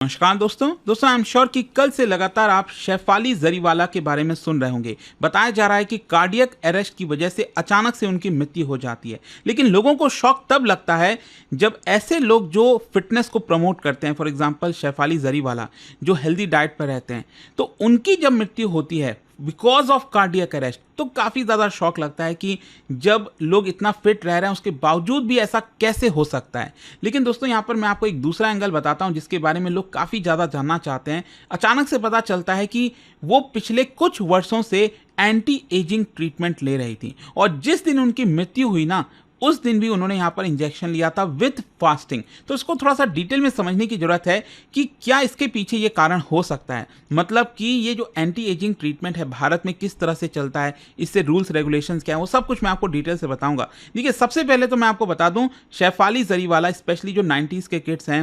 नमस्कार दोस्तों I am sure कि कल से लगातार आप शेफाली जरीवाला के बारे में सुन रहे होंगे। बताया जा रहा है कि कार्डियक अरेस्ट की वजह से अचानक से उनकी मृत्यु हो जाती है, लेकिन लोगों को शॉक तब लगता है जब ऐसे लोग जो फिटनेस को प्रमोट करते हैं, फॉर एग्जांपल शेफाली जरीवाला जो हेल्दी डाइट पर रहते हैं, तो उनकी जब मृत्यु होती है बिकॉज ऑफ कार्डियक अरेस्ट, तो काफ़ी ज़्यादा शौक लगता है कि जब लोग इतना फिट रह रहे हैं उसके बावजूद भी ऐसा कैसे हो सकता है। लेकिन दोस्तों यहाँ पर मैं आपको एक दूसरा एंगल बताता हूँ जिसके बारे में लोग काफ़ी ज़्यादा जानना चाहते हैं। अचानक से पता चलता है कि वो पिछले कुछ वर्षों से एंटी एजिंग ट्रीटमेंट ले रही थी और जिस दिन उनकी मृत्यु हुई ना, उस दिन भी उन्होंने यहाँ पर इंजेक्शन लिया था विथ फास्टिंग। तो इसको थोड़ा सा डिटेल में समझने की जरूरत है कि क्या इसके पीछे ये कारण हो सकता है, मतलब कि ये जो एंटी एजिंग ट्रीटमेंट है भारत में किस तरह से चलता है, इससे रूल्स रेगुलेशंस क्या है, वो सब कुछ मैं आपको डिटेल से बताऊंगा। देखिए, सबसे पहले तो मैं आपको बता दूं, शेफाली जरीवाला स्पेशली जो 90s के किड्स हैं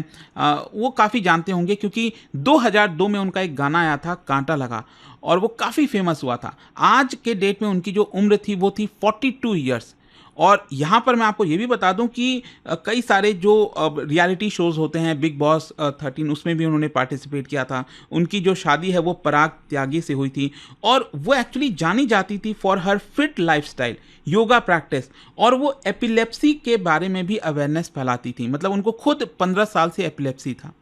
वो काफ़ी जानते होंगे क्योंकि 2002 में उनका एक गाना आया था कांटा लगा और वो काफ़ी फेमस हुआ था। आज के डेट में उनकी जो उम्र थी वो थी 42 ईयर्स। और यहाँ पर मैं आपको ये भी बता दूं कि कई सारे जो रियलिटी शोज़ होते हैं, बिग बॉस 13, उसमें भी उन्होंने पार्टिसिपेट किया था। उनकी जो शादी है वो पराग त्यागी से हुई थी और वो एक्चुअली जानी जाती थी for her fit lifestyle, yoga practice, और वो एपिलेप्सी के बारे में भी अवेयरनेस फैलाती थी। मतलब उनको खुद 15 साल से एपिलेप्सी था।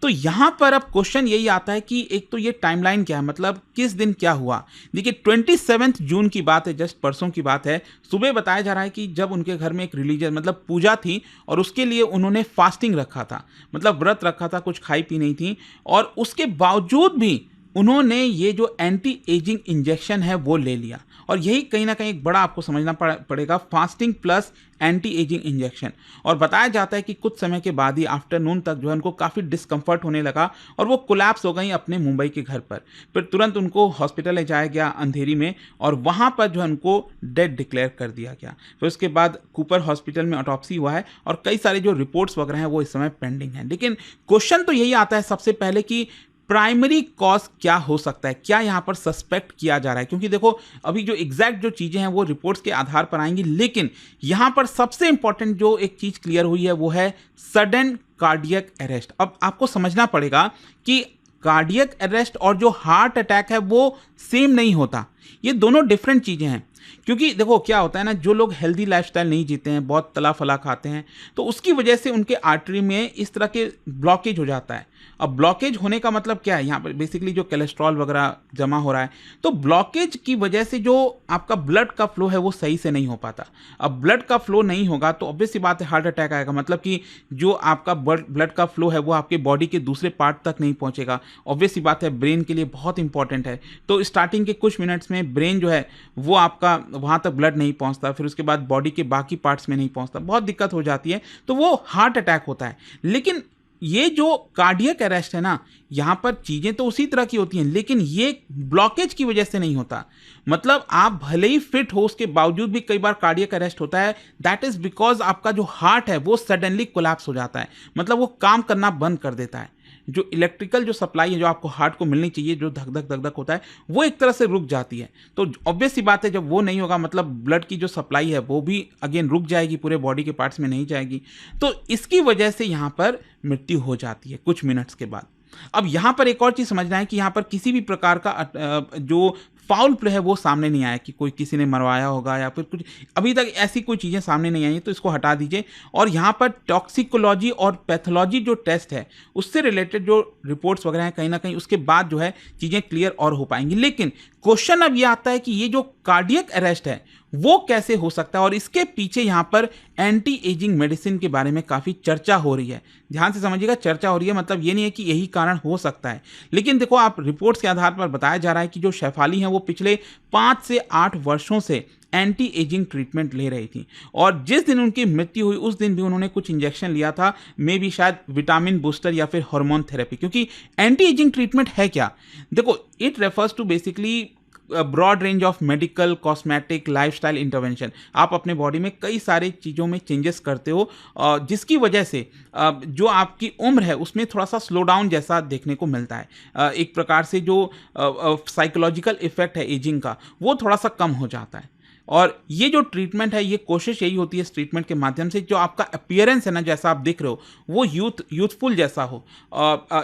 तो यहाँ पर अब क्वेश्चन यही आता है कि एक तो ये टाइमलाइन क्या है, मतलब किस दिन क्या हुआ। देखिए, 27 जून की बात है, जस्ट परसों की बात है। सुबह बताया जा रहा है कि जब उनके घर में एक रिलीजियस मतलब पूजा थी और उसके लिए उन्होंने फास्टिंग रखा था, मतलब व्रत रखा था, कुछ खाई पी नहीं थी, और उसके बावजूद भी उन्होंने ये जो एंटी एजिंग इंजेक्शन है वो ले लिया। और यही कहीं ना कहीं एक बड़ा आपको समझना पड़ेगा, fasting plus anti ageing injection. और बताया जाता है कि कुछ समय के बाद ही आफ्टरनून तक जो है उनको काफ़ी डिस्कम्फर्ट होने लगा और वो कोलैप्स हो गई अपने मुंबई के घर पर। फिर तुरंत उनको हॉस्पिटल ले जाया गया अंधेरी में और वहाँ पर जो है उनको डेड डिक्लेयर कर दिया गया। फिर उसके बाद कूपर हॉस्पिटल में ऑटोप्सी हुआ है और कई सारे जो रिपोर्ट्स वगैरह हैं वो इस समय पेंडिंग हैं। लेकिन क्वेश्चन तो यही आता है सबसे पहले कि प्राइमरी कॉज क्या हो सकता है, क्या यहाँ पर सस्पेक्ट किया जा रहा है, क्योंकि देखो अभी जो एग्जैक्ट जो चीज़ें हैं वो रिपोर्ट्स के आधार पर आएंगी, लेकिन यहाँ पर सबसे इंपॉर्टेंट जो एक चीज़ क्लियर हुई है वो है सडन कार्डियक अरेस्ट। अब आपको समझना पड़ेगा कि कार्डियक अरेस्ट और जो हार्ट अटैक है वो सेम नहीं होता, ये दोनों डिफरेंट चीज़ें हैं। क्योंकि देखो क्या होता है ना, जो लोग हेल्दी लाइफस्टाइल नहीं जीते हैं, बहुत तला फला खाते हैं, तो उसकी वजह से उनके आर्टरी में इस तरह के ब्लॉकेज हो जाता है। अब ब्लॉकेज होने का मतलब क्या है, यहाँ पर बेसिकली जो कोलेस्ट्रॉल वगैरह जमा हो रहा है, तो ब्लॉकेज की वजह से जो आपका ब्लड का फ्लो है वो सही से नहीं हो पाता। अब ब्लड का फ्लो नहीं होगा तो ऑब्वियस सी बात है हार्ट अटैक आएगा। मतलब कि जो आपका ब्लड का फ्लो है वो आपके बॉडी के दूसरे पार्ट तक नहीं पहुँचेगा। ऑब्वियस सी बात है ब्रेन के लिए बहुत इंपॉर्टेंट है, तो स्टार्टिंग के कुछ मिनट्स में ब्रेन जो है वो आपका वहाँ तक ब्लड नहीं पहुँचता, फिर उसके बाद बॉडी के बाकी पार्ट्स में नहीं पहुँचता, बहुत दिक्कत हो जाती है, तो वो हार्ट अटैक होता है। लेकिन ये जो कार्डियक अरेस्ट है ना, यहाँ पर चीज़ें तो उसी तरह की होती हैं, लेकिन ये ब्लॉकेज की वजह से नहीं होता। मतलब आप भले ही फिट हो उसके बावजूद भी कई बार कार्डियक अरेस्ट होता है। दैट इज़ बिकॉज आपका जो हार्ट है वो सडनली कोलैप्स हो जाता है, मतलब वो काम करना बंद कर देता है। जो इलेक्ट्रिकल जो सप्लाई है जो आपको हार्ट को मिलनी चाहिए, जो धक धक धक धक होता है, वो एक तरह से रुक जाती है। तो ऑब्वियस सी बात है जब वो नहीं होगा, मतलब ब्लड की जो सप्लाई है वो भी अगेन रुक जाएगी, पूरे बॉडी के पार्ट्स में नहीं जाएगी। तो इसकी वजह से यहाँ पर मृत्यु हो जाती है कुछ मिनट्स के बाद। अब यहाँ पर एक और चीज़ समझना है कि यहाँ पर किसी भी प्रकार का जो फाउल प्ले है वो सामने नहीं आया कि कोई किसी ने मरवाया होगा या फिर कुछ, अभी तक ऐसी कोई चीज़ें सामने नहीं आई, तो इसको हटा दीजिए। और यहाँ पर टॉक्सिकोलॉजी और पैथोलॉजी जो टेस्ट है उससे रिलेटेड जो रिपोर्ट्स वगैरह हैं, कहीं ना कहीं उसके बाद जो है चीज़ें क्लियर और हो पाएंगी। लेकिन क्वेश्चन अब ये आता है कि ये जो कार्डियक अरेस्ट है वो कैसे हो सकता है, और इसके पीछे यहाँ पर एंटी एजिंग मेडिसिन के बारे में काफ़ी चर्चा हो रही है। ध्यान से समझिएगा, चर्चा हो रही है, मतलब ये नहीं है कि यही कारण हो सकता है। लेकिन देखो, आप रिपोर्ट्स के आधार पर बताया जा रहा है कि जो शेफाली हैं वो पिछले 5 से 8 वर्षों से एंटी एजिंग ट्रीटमेंट ले रही थी और जिस दिन उनकी मृत्यु हुई उस दिन भी उन्होंने कुछ इंजेक्शन लिया था, मे बी शायद विटामिन बूस्टर या फिर हार्मोन थेरेपी। क्योंकि एंटी एजिंग ट्रीटमेंट है क्या, देखो, it refers to basically broad range of medical, cosmetic, lifestyle intervention. आप अपने बॉडी में कई सारी चीज़ों में चेंजेस करते हो जिसकी वजह से जो आपकी उम्र है उसमें थोड़ा सा स्लो डाउन जैसा देखने को मिलता है। एक प्रकार से जो साइकोलॉजिकल इफेक्ट है एजिंग का वो थोड़ा सा कम हो जाता है। और ये जो ट्रीटमेंट है, ये कोशिश यही होती है इस ट्रीटमेंट के माध्यम से जो आपका अपीयरेंस है ना, जैसा आप दिख रहे हो, वो यूथफुल जैसा हो।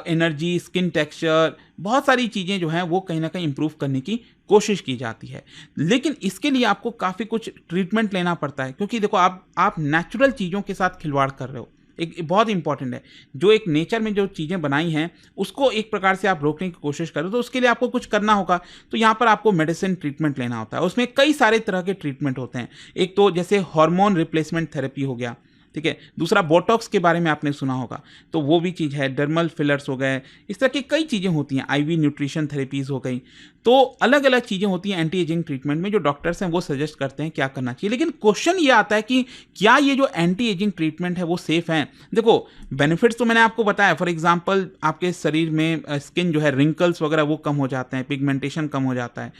एनर्जी, स्किन टेक्सचर, बहुत सारी चीज़ें जो हैं वो कहीं ना कहीं इंप्रूव करने की कोशिश की जाती है। लेकिन इसके लिए आपको काफ़ी कुछ ट्रीटमेंट लेना पड़ता है, क्योंकि देखो आप नेचुरल चीज़ों के साथ खिलवाड़ कर रहे हो। एक बहुत इंपॉर्टेंट है, जो एक नेचर में जो चीज़ें बनाई हैं उसको एक प्रकार से आप रोकने की कोशिश करो, तो उसके लिए आपको कुछ करना होगा। तो यहाँ पर आपको मेडिसिन ट्रीटमेंट लेना होता है। उसमें कई सारे तरह के ट्रीटमेंट होते हैं। एक तो जैसे हार्मोन रिप्लेसमेंट थेरेपी हो गया, ठीक है। दूसरा बोटॉक्स के बारे में आपने सुना होगा, तो वो भी चीज़ है। डर्मल फिलर्स हो गए, इस तरह की कई चीज़ें होती हैं। आईवी न्यूट्रिशन थेरेपीज़ हो गई। तो अलग अलग चीज़ें होती हैं एंटी एजिंग ट्रीटमेंट में, जो डॉक्टर्स हैं वो सजेस्ट करते हैं क्या करना चाहिए। लेकिन क्वेश्चन ये आता है कि क्या ये जो एंटी एजिंग ट्रीटमेंट है वो सेफ़ हैं? देखो, बेनिफिट्स तो मैंने आपको बताया। फॉर एग्जांपल, आपके शरीर में स्किन जो है, रिंकल्स वगैरह वो कम हो जाते हैं, पिगमेंटेशन कम हो जाता है,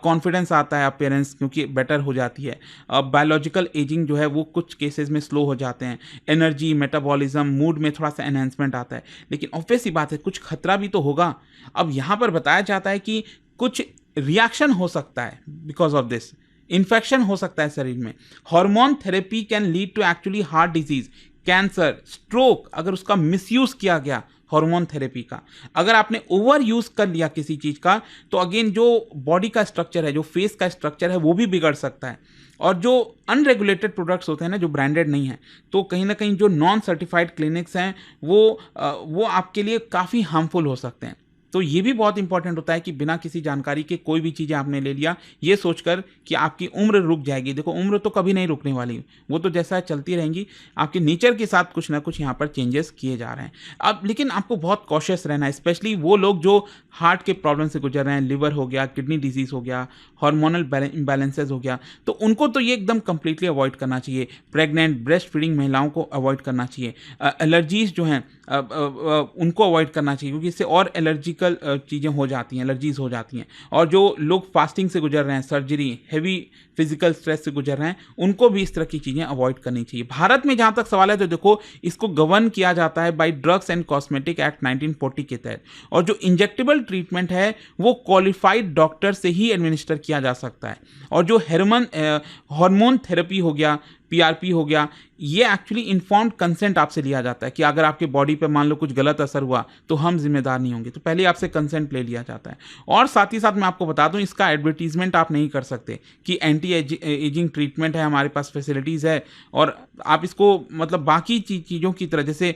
कॉन्फिडेंस आता है, अपीयरेंस क्योंकि बेटर हो जाती है। बायोलॉजिकल एजिंग जो है वो कुछ केसेस में स्लो हो जाते हैं। एनर्जी, मेटाबॉलिज्म, मूड में थोड़ा सा एनहांसमेंट आता है। लेकिन ऑब्वियस सी बात है, कुछ खतरा भी तो होगा। अब यहाँ पर बताया जाता है कि कुछ रिएक्शन हो सकता है बिकॉज ऑफ दिस। इन्फेक्शन हो सकता है शरीर में। Hormone therapy can lead to actually heart disease, cancer, stroke, अगर उसका मिसयूज किया गया हार्मोन थेरेपी का। अगर आपने ओवर यूज कर लिया किसी चीज का, तो अगेन जो बॉडी का स्ट्रक्चर है, जो फेस का स्ट्रक्चर है, वो भी बिगड़ सकता है। और जो अनरेगुलेटेड प्रोडक्ट्स होते हैं ना, जो ब्रांडेड नहीं है, तो कहीं ना कहीं जो नॉन सर्टिफाइड क्लिनिक्स हैं वो आपके लिए काफ़ी हार्मफुल हो सकते हैं। तो ये भी बहुत इंपॉर्टेंट होता है कि बिना किसी जानकारी के कोई भी चीज़ें आपने ले लिया, ये सोचकर कि आपकी उम्र रुक जाएगी। देखो, उम्र तो कभी नहीं रुकने वाली, वो तो जैसा है चलती रहेंगी। आपके नेचर के साथ कुछ ना कुछ यहाँ पर चेंजेस किए जा रहे हैं। अब लेकिन आपको बहुत कॉशियस रहना है, स्पेशली वो लोग जो हार्ट के प्रॉब्लम से गुजर रहे हैं, लिवर हो गया, किडनी डिजीज हो गया, हार्मोनल इम्बैलेंसेस हो गया, तो उनको तो ये एकदम कंप्लीटली अवॉइड करना चाहिए। प्रेग्नेंट, ब्रेस्ट फीडिंग महिलाओं को अवॉइड करना चाहिए। एलर्जीज जो हैं उनको अवॉइड करना चाहिए, क्योंकि इससे और एलर्जिकल चीज़ें हो जाती हैं, एलर्जीज हो जाती हैं। और जो लोग फास्टिंग से गुजर रहे हैं, सर्जरी, हैवी फिजिकल स्ट्रेस से गुजर रहे हैं, उनको भी इस तरह की चीज़ें अवॉइड करनी चाहिए। भारत में जहाँ तक सवाल है, तो देखो, इसको गवर्न किया जाता है by drugs and cosmetic act 1940 के तहत। और जो इंजेक्टेबल ट्रीटमेंट है वो क्वालिफाइड डॉक्टर से ही एडमिनिस्टर किया जा सकता है। और जो हार्मोन थेरेपी हो गया, पीआरपी हो गया, ये एक्चुअली इन्फॉर्म्ड कंसेंट आपसे लिया जाता है कि अगर आपके बॉडी पे मान लो कुछ गलत असर हुआ तो हम जिम्मेदार नहीं होंगे। तो पहले आपसे कंसेंट ले लिया जाता है। और साथ ही साथ मैं आपको बता दूं, इसका एडवर्टीजमेंट आप नहीं कर सकते कि एंटी एजिंग ट्रीटमेंट है, हमारे पास फैसिलिटीज़ है, और आप इसको मतलब बाकी चीज़ों की तरह, जैसे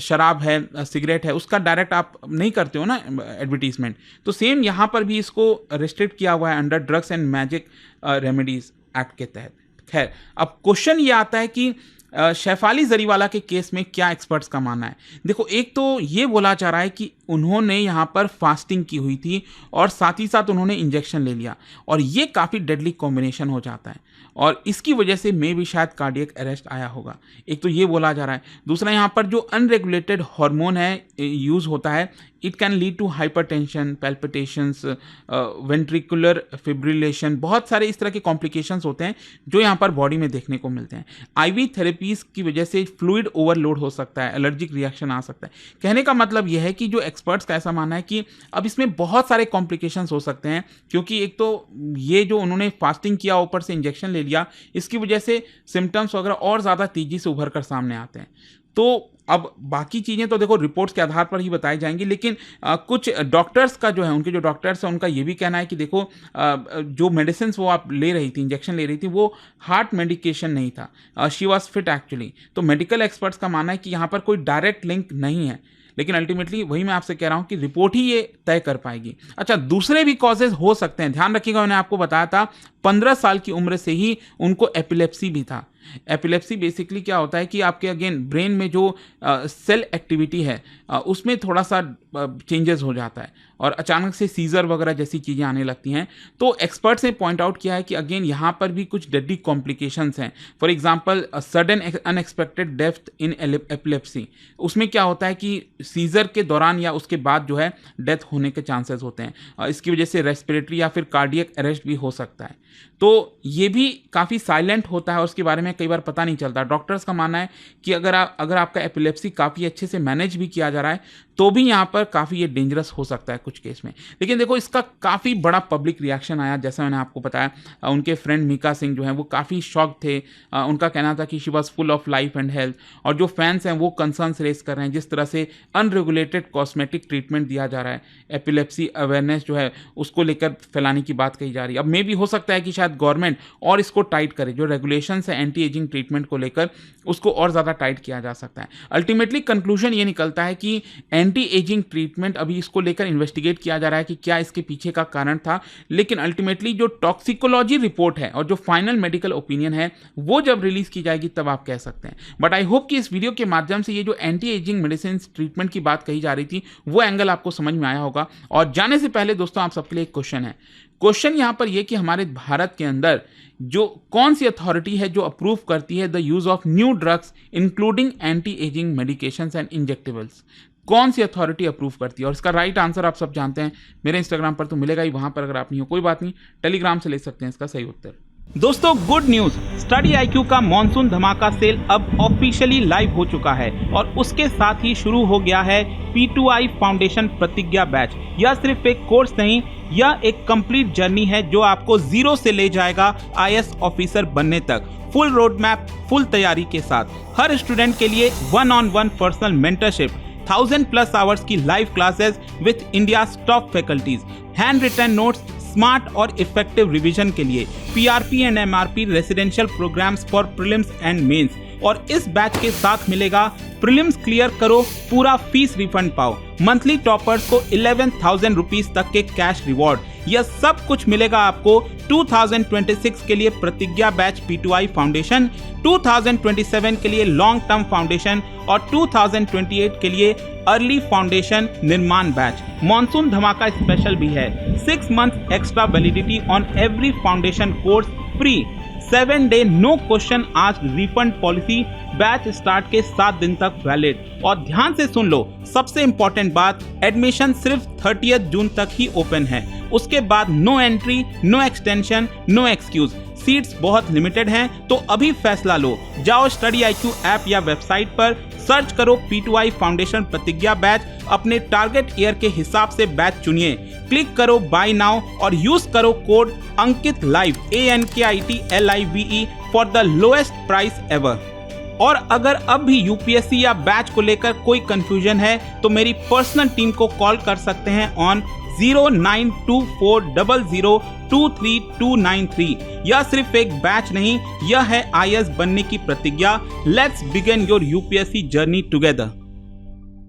शराब है, सिगरेट है, उसका डायरेक्ट आप नहीं करते हो ना एडवर्टीजमेंट। तो सेम यहाँ पर भी इसको रिस्ट्रिक्ट किया हुआ है under drugs and magic remedies act के तहत। खैर, अब क्वेश्चन ये आता है कि शेफाली जरीवाला के केस में क्या एक्सपर्ट्स का मानना है। देखो, एक तो ये बोला जा रहा है कि उन्होंने यहाँ पर फास्टिंग की हुई थी और साथ ही साथ उन्होंने इंजेक्शन ले लिया, और ये काफ़ी डेडली कॉम्बिनेशन हो जाता है, और इसकी वजह से मे भी शायद कार्डियक अरेस्ट आया होगा। एक तो ये बोला जा रहा है। दूसरा, यहाँ पर जो अनरेगुलेटेड हार्मोन है यूज़ होता है, it can lead to hypertension, palpitations, ventricular fibrillation, बहुत सारे इस तरह के कॉम्प्लिकेशंस होते हैं जो यहाँ पर बॉडी में देखने को मिलते हैं। आईवी थेरेपीज की वजह से फ्लूइड ओवरलोड हो सकता है, एलर्जिक रिएक्शन आ सकता है। कहने का मतलब यह है कि जो एक्सपर्ट्स का ऐसा मानना है कि अब इसमें बहुत सारे कॉम्प्लिकेशंस हो सकते हैं, क्योंकि एक तो ये जो उन्होंने फास्टिंग किया, ऊपर से इंजेक्शन ले लिया, इसकी वजह से सिम्टम्स वगैरह और ज़्यादा तेज़ी से उभर कर सामने आते हैं। तो अब बाकी चीज़ें तो देखो रिपोर्ट्स के आधार पर ही बताई जाएंगी, लेकिन कुछ डॉक्टर्स का जो है, उनके जो डॉक्टर्स हैं, उनका ये भी कहना है कि देखो, जो मेडिसिन वो आप ले रही थी, इंजेक्शन ले रही थी, वो हार्ट मेडिकेशन नहीं था। She was fit actually. तो मेडिकल एक्सपर्ट्स का मानना है कि यहाँ पर कोई डायरेक्ट लिंक नहीं है, लेकिन अल्टीमेटली वही मैं आपसे कह रहा हूँ कि रिपोर्ट ही ये तय कर पाएगी। अच्छा, दूसरे भी कॉजेज हो सकते हैं, ध्यान रखिएगा। मैंने आपको बताया था 15 साल की उम्र से ही उनको एपिलेप्सी भी था। एपिलेप्सी बेसिकली क्या होता है कि आपके अगेन ब्रेन में जो सेल एक्टिविटी है उसमें थोड़ा सा चेंजेस हो जाता है, और अचानक से सीजर वगैरह जैसी चीज़ें आने लगती हैं। तो एक्सपर्ट्स ने पॉइंट आउट किया है कि अगेन यहाँ पर भी कुछ डेडली कॉम्प्लिकेशंस हैं। For example, sudden unexpected death in epilepsy, उसमें क्या होता है कि सीजर के दौरान या उसके बाद जो है डेथ होने के चांसेस होते हैं। इसकी वजह से रेस्पिरेटरी या फिर कार्डियक अरेस्ट भी हो सकता है। तो ये भी काफ़ी साइलेंट होता है और उसके बारे में कई बार पता नहीं चलता। डॉक्टर्स का मानना है कि अगर आपका एपिलेप्सी काफ़ी अच्छे से मैनेज भी किया जा रहा है, तो भी यहाँ पर काफ़ी ये डेंजरस हो सकता है कुछ केस में। लेकिन देखो इसका काफ़ी बड़ा पब्लिक रिएक्शन आया, जैसा मैंने आपको बताया उनके फ्रेंड मीका सिंह जो हैं वो काफ़ी शॉक थे। उनका कहना था कि she was full of life and health, और जो फैंस हैं वो कंसर्न्स रेस कर रहे हैं जिस तरह से अनरेगुलेटेड कॉस्मेटिक ट्रीटमेंट दिया जा रहा है, एपिलेप्सी अवेयरनेस जो है उसको लेकर फैलाने की बात कही जा रही है। अब मे भी हो सकता है कि शायद गवर्नमेंट और इसको टाइट करे, जो रेगुलेशंस है एंटी एजिंग ट्रीटमेंट को लेकर उसको और ज़्यादा टाइट किया जा सकता है। अल्टीमेटली कंक्लूजन ये निकलता है कि एंटी एजिंग ट्रीटमेंट अभी इसको लेकर इन्वेस्टिगेट किया जा रहा है कि क्या इसके पीछे का कारण था, लेकिन अल्टीमेटली जो टॉक्सिकोलॉजी रिपोर्ट है और जो फाइनल मेडिकल ओपिनियन है वो जब रिलीज की जाएगी तब आप कह सकते हैं। बट आई होप कि इस वीडियो के माध्यम से ये जो एंटी एजिंग मेडिसिन ट्रीटमेंट की बात कही जा रही थी वो एंगल आपको समझ में आया होगा। और जाने से पहले दोस्तों आप सबके लिए एक क्वेश्चन है। क्वेश्चन यहां पर यह कि हमारे भारत के अंदर जो कौन सी अथॉरिटी है जो अप्रूव करती है the use of new drugs including anti ageing medications and injectables, कौन सी अथॉरिटी अप्रूव करती है? और इसका राइट आंसर आप सब जानते हैं, मेरे इंस्टाग्राम पर तो मिलेगा ही, वहां पर अगर आप नहीं हो कोई बात नहीं, टेलीग्राम से ले सकते हैं इसका सही उत्तर। दोस्तों गुड न्यूज, स्टडी IQ का मॉनसून धमाका सेल अब ऑफिशियली लाइव हो चुका है और उसके साथ ही शुरू हो गया है P2I फाउंडेशन प्रतिज्ञा बैच। यह सिर्फ एक कोर्स नहीं, यह एक कंप्लीट जर्नी है जो आपको जीरो से ले जाएगा IAS ऑफिसर बनने तक। फुल रोड मैप, फुल तैयारी के साथ हर स्टूडेंट के लिए 1-on-1 पर्सनल मेंटरशिप, 1000+ आवर्स की live classes with India's top faculties, hand written notes, smart और इफेक्टिव रिवीजन के लिए PRP and MRP residential programmes for prelims and mains. और इस बैच के साथ मिलेगा प्रीलिम्स क्लियर करो पूरा फीस रिफंड पाओ, मंथली टॉपर्स को 11,000 रुपीज तक के कैश रिवॉर्ड। यह सब कुछ मिलेगा आपको 2026 के लिए प्रतिज्ञा बैच P2I फाउंडेशन, 2027 के लिए लॉन्ग टर्म फाउंडेशन और 2028 के लिए अर्ली फाउंडेशन निर्माण बैच। मॉनसून धमाका स्पेशल भी है, 6 month extra validity on every foundation course free, 7-day no question asked refund policy, batch start के 7 दिन तक वैलिड। और ध्यान से सुन लो, सबसे इंपॉर्टेंट बात, एडमिशन सिर्फ 30 जून तक ही ओपन है, उसके बाद no entry, no extension, no excuse. Seats बहुत लिमिटेड हैं, तो अभी फैसला लो। जाओ स्टडी IQ ऐप या वेबसाइट पर सर्च करो P2I फाउंडेशन प्रतिज्ञा बैच, अपने टारगेट ईयर के हिसाब से बैच चुनिए, क्लिक करो बाय नाउ और यूज करो code Ankit live ANKITLIVE for the lowest price ever. और अगर अब भी UPSC या बैच को लेकर कोई कंफ्यूजन है तो मेरी पर्सनल टीम को कॉल कर सकते हैं ऑन 092400239293। यह सिर्फ एक बैच नहीं, यह है IAS बनने की प्रतिज्ञा। Let's begin your UPSC journey together.